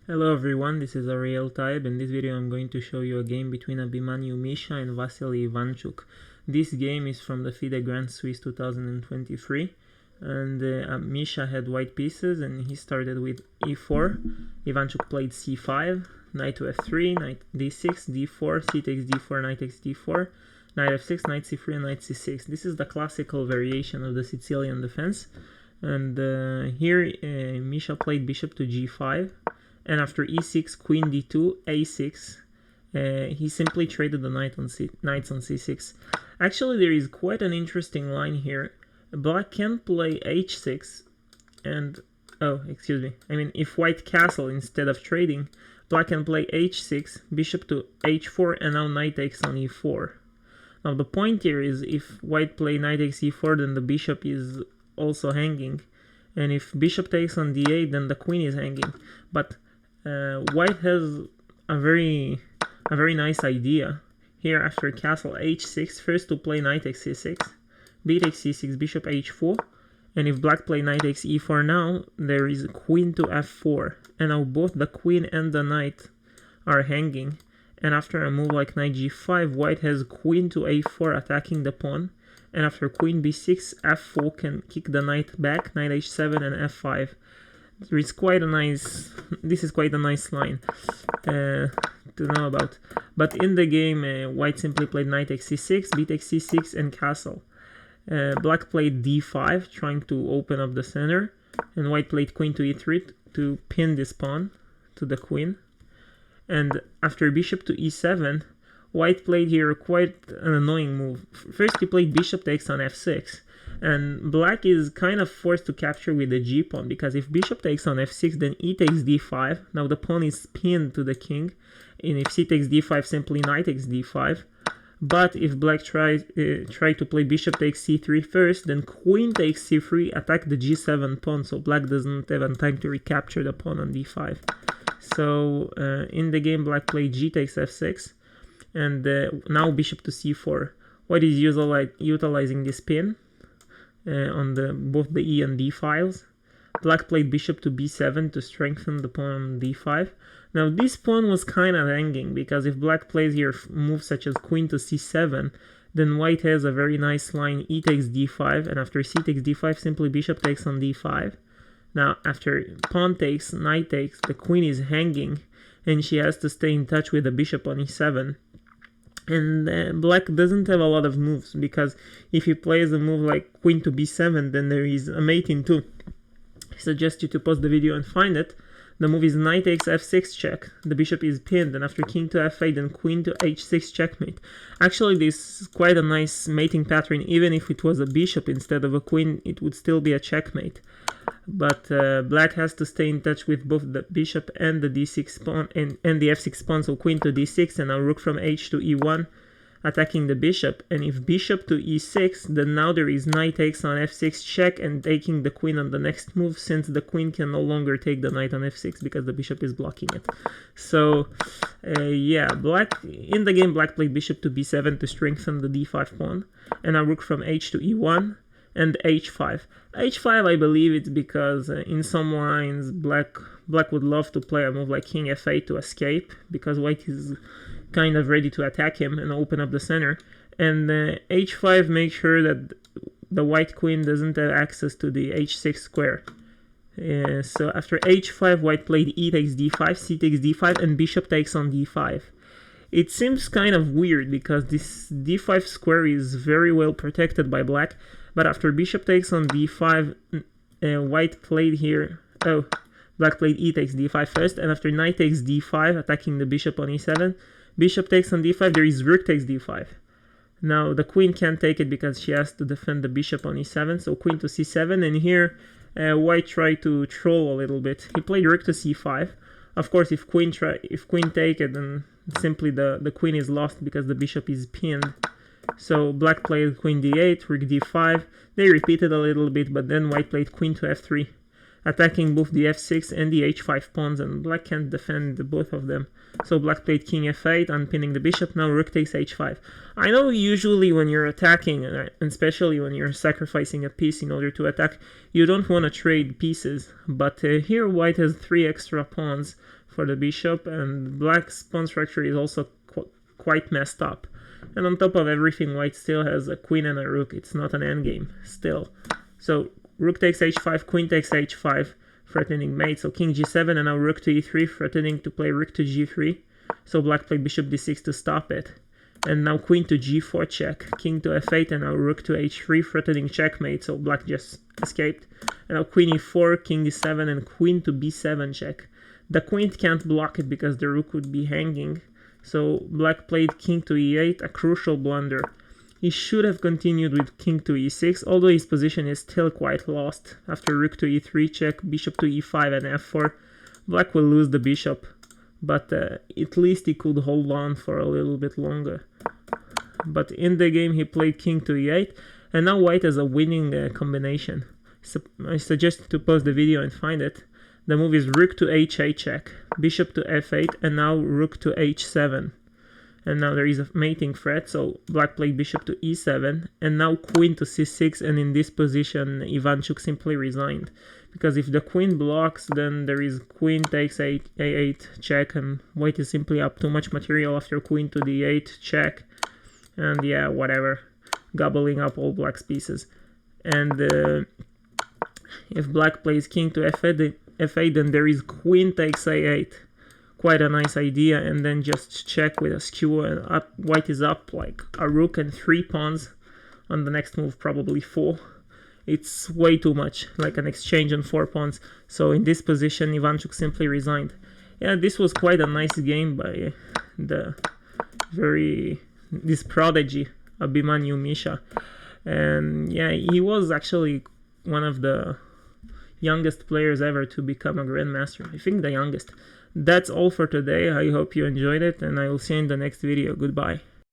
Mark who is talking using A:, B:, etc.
A: Hello everyone, this is Ariel Taib. In this video I'm going to show you a game between Abhimanyu Misha and Vasily Ivanchuk. This game is from the FIDE Grand Swiss 2023 and Misha had white pieces and he started with e4. Ivanchuk played c5, knight to f3, knight d6, d4, c takes d4, knight takes d4, knight f6, knight c3 and knight c6. This is the classical variation of the Sicilian defense. And here Misha played bishop to g5. And after e6, queen d2, a6, he simply traded the knights on c6. Actually, there is quite an interesting line here. Black can play h6, and if white castle instead of trading, black can play h6, bishop to h4, and now knight takes on e4. Now the point here is if white play knight takes e4, then the bishop is also hanging, and if bishop takes on d8, then the queen is hanging. But white has a very nice idea here. After castle h6, first to play knight takes c6, b takes c6, bishop h4, and if black play knight takes e4 now, there is queen to f4, and now both the queen and the knight are hanging. And after a move like knight g5, white has queen to a4 attacking the pawn, and after queen b6, f4 can kick the knight back, knight h7 and f5. This is quite a nice line to know about. But in the game, white simply played knight takes c6, b takes c6, and castle. Black played d5, trying to open up the center, and white played queen to e3 to pin this pawn to the queen. And after bishop to e7, white played here quite an annoying move. First, he played bishop takes on f6. And black is kind of forced to capture with the g-pawn, because if bishop takes on f6, then e takes d5. Now the pawn is pinned to the king, and if c takes d5, simply knight takes d5. But if black try to play bishop takes c3 first, then queen takes c3, attack the g7 pawn, so black doesn't have time to recapture the pawn on d5. So in the game, black played g takes f6, and now bishop to c4. White is utilizing this pin on both the e and d files. Black played bishop to b7 to strengthen the pawn on d5. Now this pawn was kind of hanging, because if black plays here moves such as queen to c7, then white has a very nice line e takes d5, and after c takes d5, simply bishop takes on d5. Now after pawn takes, knight takes, the queen is hanging, and she has to stay in touch with the bishop on e7. And black doesn't have a lot of moves, because if he plays a move like queen to b7, then there is a mate in 2. I suggest you to pause the video and find it. The move is knight takes f6 check, the bishop is pinned, and after king to f8, then queen to h6 checkmate. Actually, this is quite a nice mating pattern. Even if it was a bishop instead of a queen, it would still be a checkmate. But black has to stay in touch with both the bishop and the d6 pawn and the f6 pawn, so queen to d6, and now rook from h to e1 attacking the bishop. And if bishop to e6, then now there is knight takes on f6 check and taking the queen on the next move, since the queen can no longer take the knight on f6 because the bishop is blocking it. So yeah, in the game, black played bishop to b7 to strengthen the d5 pawn, and now rook from h to e1 and h5. h5, I believe it's because in some lines black would love to play a move like king f8 to escape, because white is kind of ready to attack him and open up the center. And h5 makes sure that the white queen doesn't have access to the h6 square. So after h5, white played e takes d5, c takes d5, and bishop takes on d5. It seems kind of weird, because this d5 square is very well protected by black. But after bishop takes on d5, white played here. Oh, black played e takes d5 first, and after knight takes d5, attacking the bishop on e7, bishop takes on d5, there is rook takes d5. Now the queen can't take it because she has to defend the bishop on e7, so queen to c7, and here white tried to troll a little bit. He played rook to c5. Of course, if queen take it, then simply the queen is lost because the bishop is pinned. So black played queen d8, rook d5. They repeated a little bit, but then white played queen to f3. attacking both the f6 and the h5 pawns, and black can't defend both of them. So black played king f8, unpinning the bishop. Now rook takes h5. I know usually when you're attacking, and especially when you're sacrificing a piece in order to attack, you don't want to trade pieces, but here white has 3 extra pawns for the bishop, and black's pawn structure is also quite messed up. And on top of everything, white still has a queen and a rook. It's not an endgame still. So rook takes h5, queen takes h5, threatening mate. So king g7, and now rook to e3, threatening to play rook to g3. So black played bishop d6 to stop it. And now queen to g4 check, king to f8, and now rook to h3, threatening checkmate. So black just escaped. And now queen e4, king e7, and queen to b7 check. The queen can't block it because the rook would be hanging. So black played king to e8, a crucial blunder. He should have continued with king to e6, although his position is still quite lost. After rook to e3 check, bishop to e5 and f4, black will lose the bishop, but at least he could hold on for a little bit longer. But in the game he played king to e8, and now white has a winning combination. So I suggest to pause the video and find it. The move is rook to h8 check, bishop to f8, and now rook to h7. And now there is a mating threat, so black played bishop to e7, and now queen to c6, and in this position Ivanchuk simply resigned. Because if the queen blocks, then there is queen takes a8 check, and white is simply up too much material after queen to d8 check. And yeah, whatever, gobbling up all black's pieces. And if black plays king to f8, then there is queen takes a8. Quite a nice idea, and then just check with a skewer, and up, white is up like a rook and 3 pawns. On the next move, probably 4. It's way too much, like an exchange on 4 pawns. So in this position, Ivanchuk simply resigned. Yeah, this was quite a nice game by this prodigy, Abhimanyu Misha. And yeah, he was actually one of the youngest players ever to become a grandmaster. I think the youngest. That's all for today. I hope you enjoyed it, and I will see you in the next video. Goodbye.